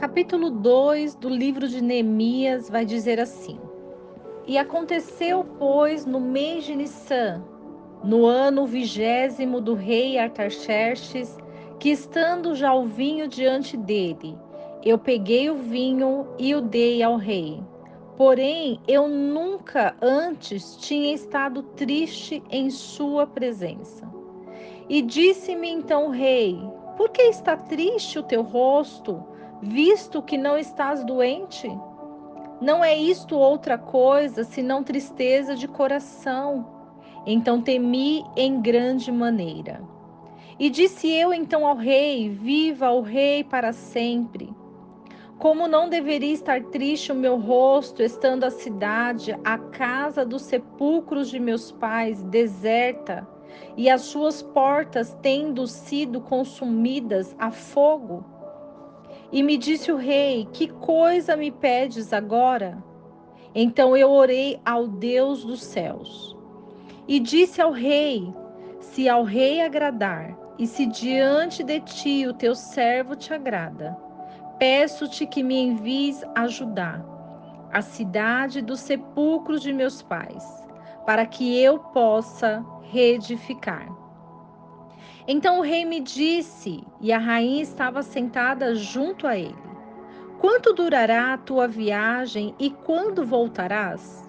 Capítulo 2 do livro de Neemias vai dizer assim: E aconteceu, pois, no mês de Nissan, no ano 20º do rei Artaxerxes, que estando já o vinho diante dele, eu peguei o vinho e o dei ao rei. Porém, eu nunca antes tinha estado triste em sua presença. E disse-me então o rei: Por que está triste o teu rosto, visto que não estás doente? Não é isto outra coisa, senão tristeza de coração. Então temi em grande maneira. E disse eu então ao rei: Viva o rei para sempre. Como não deveria estar triste o meu rosto, estando a cidade, a casa dos sepulcros de meus pais, deserta, e as suas portas tendo sido consumidas a fogo? E me disse o rei: Que coisa me pedes agora? Então eu orei ao Deus dos céus. E disse ao rei: Se ao rei agradar, e se diante de ti o teu servo te agrada, peço-te que me envies a Judá, a cidade dos sepulcros de meus pais, para que eu possa reedificar. Então o rei me disse, e a rainha estava sentada junto a ele: Quanto durará a tua viagem e quando voltarás?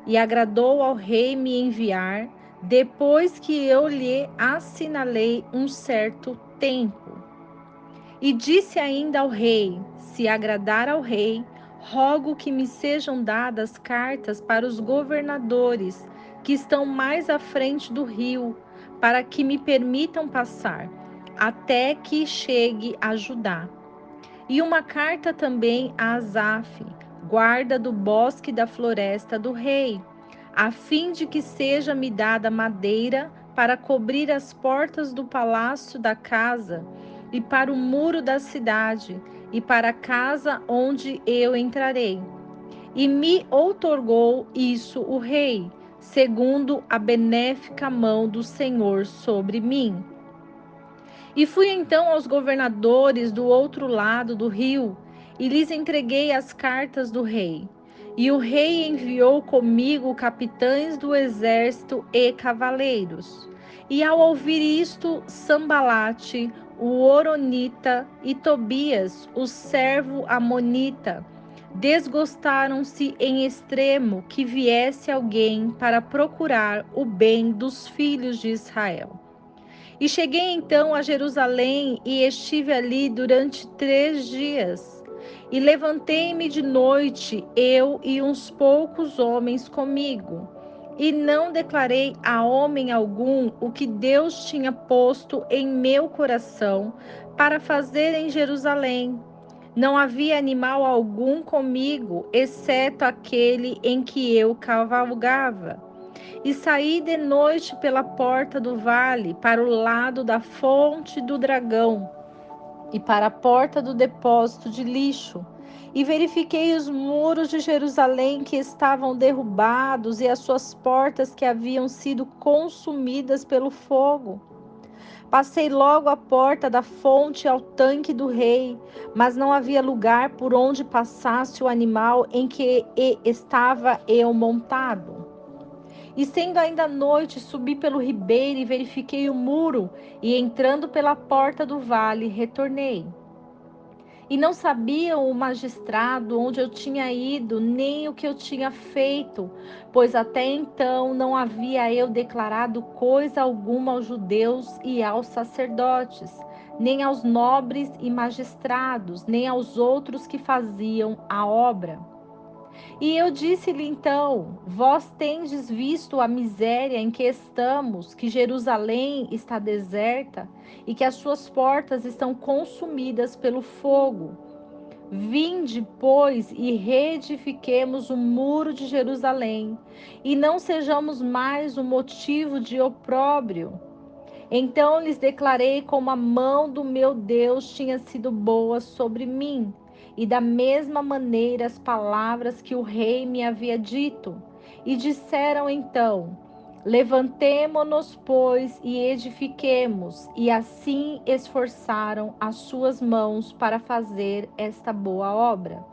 E agradou ao rei me enviar, depois que eu lhe assinalei um certo tempo. E disse ainda ao rei: Se agradar ao rei, rogo que me sejam dadas cartas para os governadores que estão mais à frente do rio, para que me permitam passar, até que chegue a Judá. E uma carta também a Asaf, guarda do bosque da floresta do rei, a fim de que seja me dada madeira para cobrir as portas do palácio da casa, e para o muro da cidade, e para a casa onde eu entrarei. E me outorgou isso o rei, segundo a benéfica mão do Senhor sobre mim. E fui então aos governadores do outro lado do rio, e lhes entreguei as cartas do rei. E o rei enviou comigo capitães do exército e cavaleiros. E ao ouvir isto, Sambalate, o Horonita, e Tobias, o servo amonita, desgostaram-se em extremo que viesse alguém para procurar o bem dos filhos de Israel. E cheguei então a Jerusalém e estive ali durante 3 dias. E levantei-me de noite, eu e uns poucos homens comigo. E não declarei a homem algum o que Deus tinha posto em meu coração para fazer em Jerusalém. Não havia animal algum comigo, exceto aquele em que eu cavalgava. E saí de noite pela porta do vale, para o lado da fonte do dragão, e para a porta do depósito de lixo. E verifiquei os muros de Jerusalém que estavam derrubados e as suas portas que haviam sido consumidas pelo fogo. Passei logo à porta da fonte ao tanque do rei, mas não havia lugar por onde passasse o animal em que estava eu montado. E sendo ainda noite, subi pelo ribeiro e verifiquei o muro, e entrando pela porta do vale, retornei. E não sabia o magistrado onde eu tinha ido, nem o que eu tinha feito, pois até então não havia eu declarado coisa alguma aos judeus e aos sacerdotes, nem aos nobres e magistrados, nem aos outros que faziam a obra. E eu disse-lhe então: Vós tendes visto a miséria em que estamos, que Jerusalém está deserta e que as suas portas estão consumidas pelo fogo. Vinde, pois, e reedifiquemos o muro de Jerusalém, e não sejamos mais o motivo de opróbrio. Então lhes declarei como a mão do meu Deus tinha sido boa sobre mim, e da mesma maneira as palavras que o rei me havia dito. E disseram então: Levantemo-nos, pois, e edifiquemos. E assim esforçaram as suas mãos para fazer esta boa obra.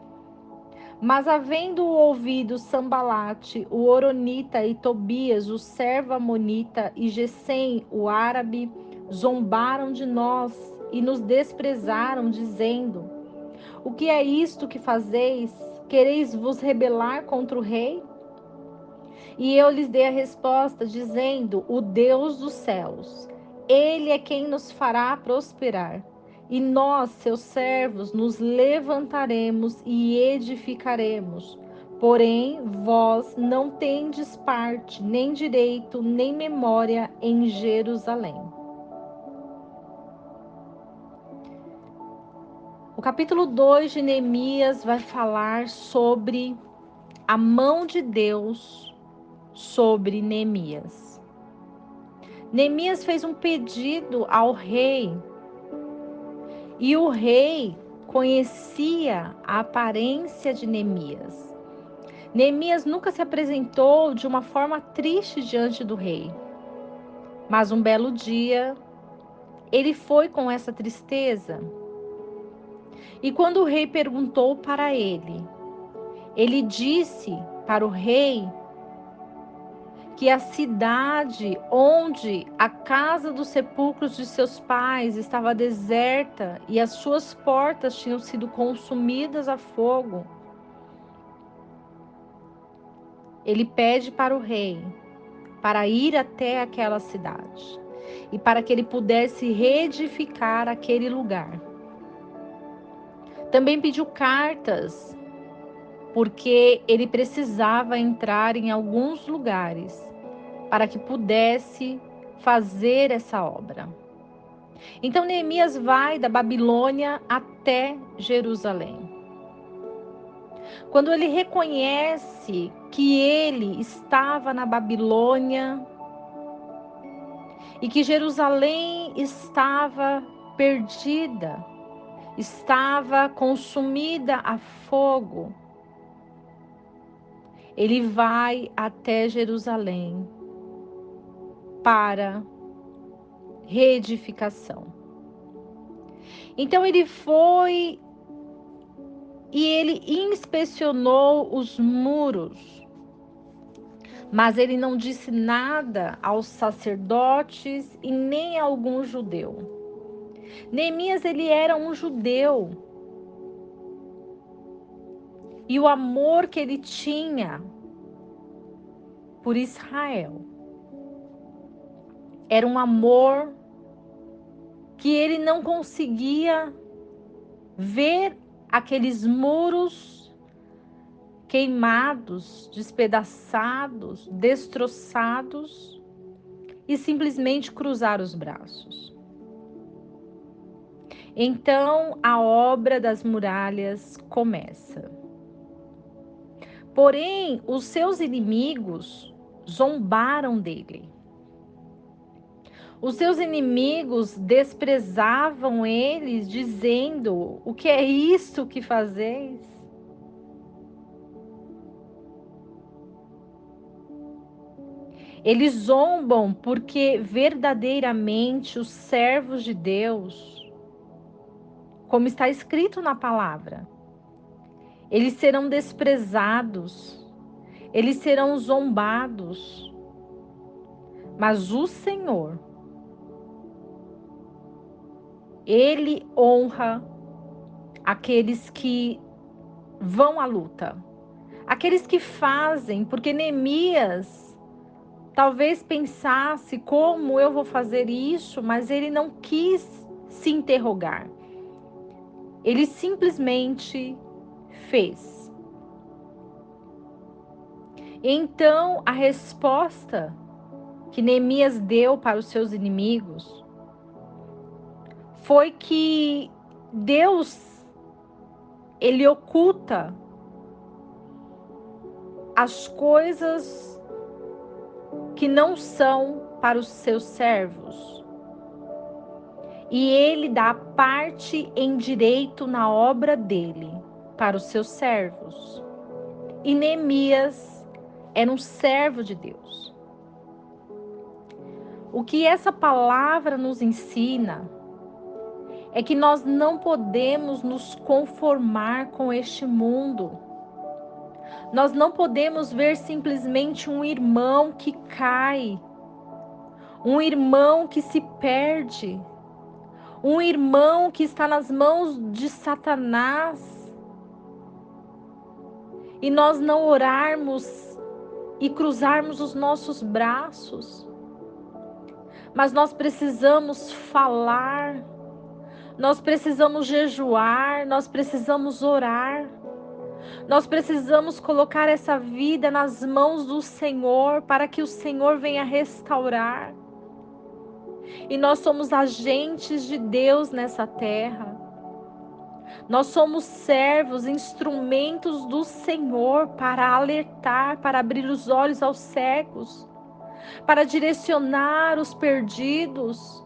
Mas havendo ouvido Sambalate, o Horonita, e Tobias, o servo amonita, e Gesem, o árabe, zombaram de nós e nos desprezaram, dizendo: o que é isto que fazeis? Quereis vos rebelar contra o rei? E eu lhes dei a resposta, dizendo: o Deus dos céus, ele é quem nos fará prosperar. E nós, seus servos, nos levantaremos e edificaremos. Porém, vós não tendes parte, nem direito, nem memória em Jerusalém. O capítulo 2 de Neemias vai falar sobre a mão de Deus sobre Neemias. Neemias fez um pedido ao rei e o rei conhecia a aparência de Neemias. Neemias nunca se apresentou de uma forma triste diante do rei, mas um belo dia ele foi com essa tristeza. E quando o rei perguntou para ele disse para o rei que a cidade onde a casa dos sepulcros de seus pais estava deserta e as suas portas tinham sido consumidas a fogo, ele pede para o rei para ir até aquela cidade e para que ele pudesse reedificar aquele lugar. Também pediu cartas, porque ele precisava entrar em alguns lugares para que pudesse fazer essa obra. Então Neemias vai da Babilônia até Jerusalém. Quando ele reconhece que ele estava na Babilônia e que Jerusalém estava perdida, estava consumida a fogo, ele vai até Jerusalém para reedificação. Então ele foi e ele inspecionou os muros, mas ele não disse nada aos sacerdotes e nem a algum judeu. Neemias, ele era um judeu, e o amor que ele tinha por Israel era um amor que ele não conseguia ver aqueles muros queimados, despedaçados, destroçados e simplesmente cruzar os braços. Então a obra das muralhas começa. Porém, os seus inimigos zombaram dele. Os seus inimigos desprezavam eles, dizendo: o que é isto que fazeis? Eles zombam porque verdadeiramente os servos de Deus, como está escrito na palavra, eles serão desprezados, eles serão zombados. Mas o Senhor, Ele honra aqueles que vão à luta, aqueles que fazem, porque Neemias talvez pensasse: como eu vou fazer isso? Mas ele não quis se interrogar. Ele simplesmente fez. Então, a resposta que Neemias deu para os seus inimigos foi que Deus, ele oculta as coisas que não são para os seus servos. E ele dá parte em direito na obra dele para os seus servos. E Neemias era um servo de Deus. O que essa palavra nos ensina é que nós não podemos nos conformar com este mundo. Nós não podemos ver simplesmente um irmão que cai, um irmão que se perde, um irmão que está nas mãos de Satanás, e nós não orarmos e cruzarmos os nossos braços. Mas nós precisamos falar, nós precisamos jejuar, nós precisamos orar. Nós precisamos colocar essa vida nas mãos do Senhor para que o Senhor venha restaurar. E nós somos agentes de Deus nessa terra. Nós somos servos, instrumentos do Senhor para alertar, para abrir os olhos aos cegos, para direcionar os perdidos.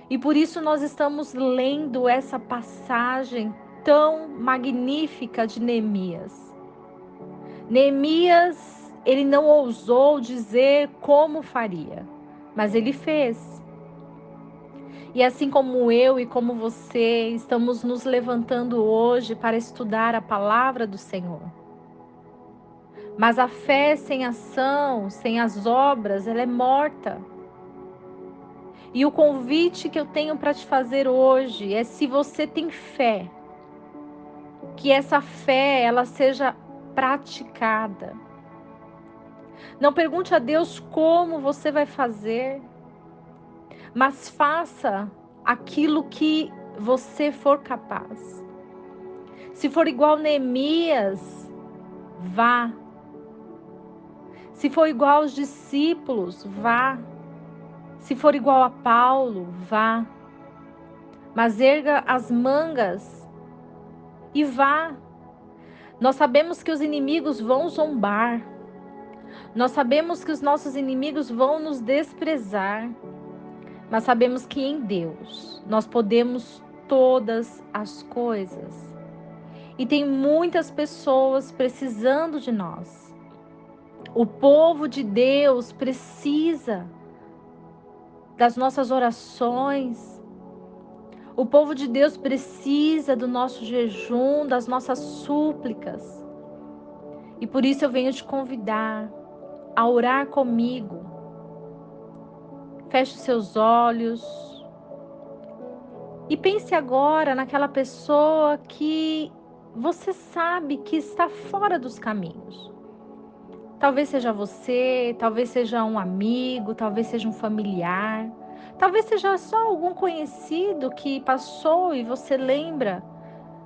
E por isso nós estamos lendo essa passagem tão magnífica de Neemias. Neemias, ele não ousou dizer como faria, mas ele fez. E assim como eu e como você, estamos nos levantando hoje para estudar a palavra do Senhor. Mas a fé sem ação, sem as obras, ela é morta. E o convite que eu tenho para te fazer hoje é: se você tem fé, que essa fé ela seja praticada. Não pergunte a Deus como você vai fazer, mas faça aquilo que você for capaz. Se for igual Neemias, vá. Se for igual aos discípulos, vá. Se for igual a Paulo, vá. Mas erga as mangas e vá. Nós sabemos que os inimigos vão zombar. Nós sabemos que os nossos inimigos vão nos desprezar. Mas sabemos que em Deus nós podemos todas as coisas. E tem muitas pessoas precisando de nós. O povo de Deus precisa das nossas orações. O povo de Deus precisa do nosso jejum, das nossas súplicas. E por isso eu venho te convidar a orar comigo. Feche os seus olhos e pense agora naquela pessoa que você sabe que está fora dos caminhos. Talvez seja você, talvez seja um amigo, talvez seja um familiar, talvez seja só algum conhecido que passou e você lembra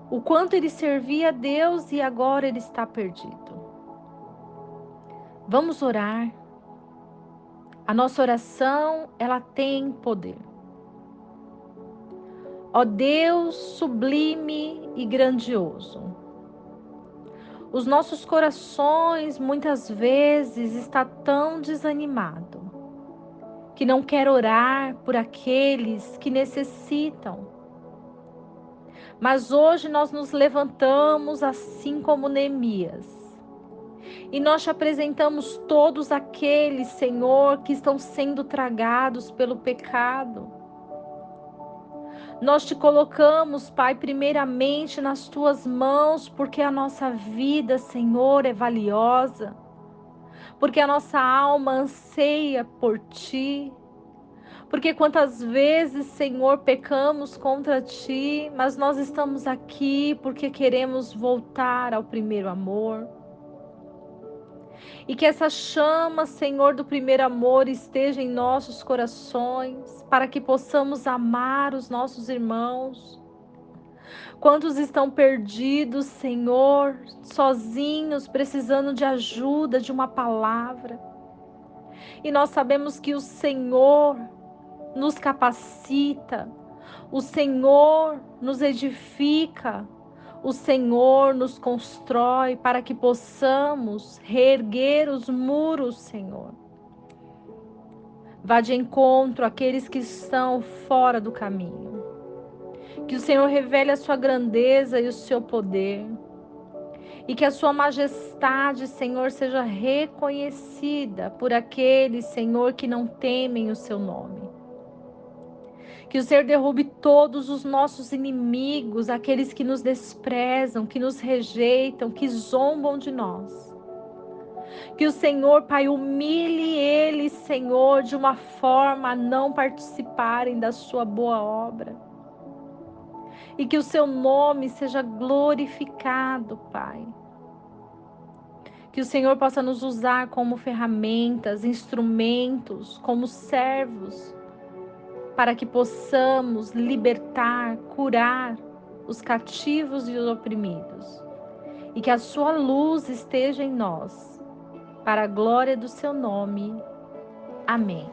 o quanto ele servia a Deus e agora ele está perdido. Vamos orar. A nossa oração, ela tem poder. Ó Deus sublime e grandioso, os nossos corações muitas vezes estão tão desanimados que não quer orar por aqueles que necessitam. Mas hoje nós nos levantamos assim como Neemias. E nós te apresentamos todos aqueles, Senhor, que estão sendo tragados pelo pecado. Nós te colocamos, Pai, primeiramente nas tuas mãos, porque a nossa vida, Senhor, é valiosa. Porque a nossa alma anseia por ti. Porque quantas vezes, Senhor, pecamos contra ti, mas nós estamos aqui porque queremos voltar ao primeiro amor. E que essa chama, Senhor, do primeiro amor esteja em nossos corações, para que possamos amar os nossos irmãos. Quantos estão perdidos, Senhor, sozinhos, precisando de ajuda, de uma palavra. E nós sabemos que o Senhor nos capacita, o Senhor nos edifica, o Senhor nos constrói para que possamos reerguer os muros, Senhor. Vá de encontro àqueles que estão fora do caminho. Que o Senhor revele a sua grandeza e o seu poder. e que a sua majestade, Senhor, seja reconhecida por aqueles, Senhor, que não temem o seu nome. Que o Senhor derrube todos os nossos inimigos, aqueles que nos desprezam, que nos rejeitam, que zombam de nós. Que o Senhor, Pai, humilhe eles, Senhor, de uma forma a não participarem da sua boa obra. E que o seu nome seja glorificado, Pai. Que o Senhor possa nos usar como ferramentas, instrumentos, como servos, para que possamos libertar, curar os cativos e os oprimidos. E que a sua luz esteja em nós, para a glória do seu nome. Amém.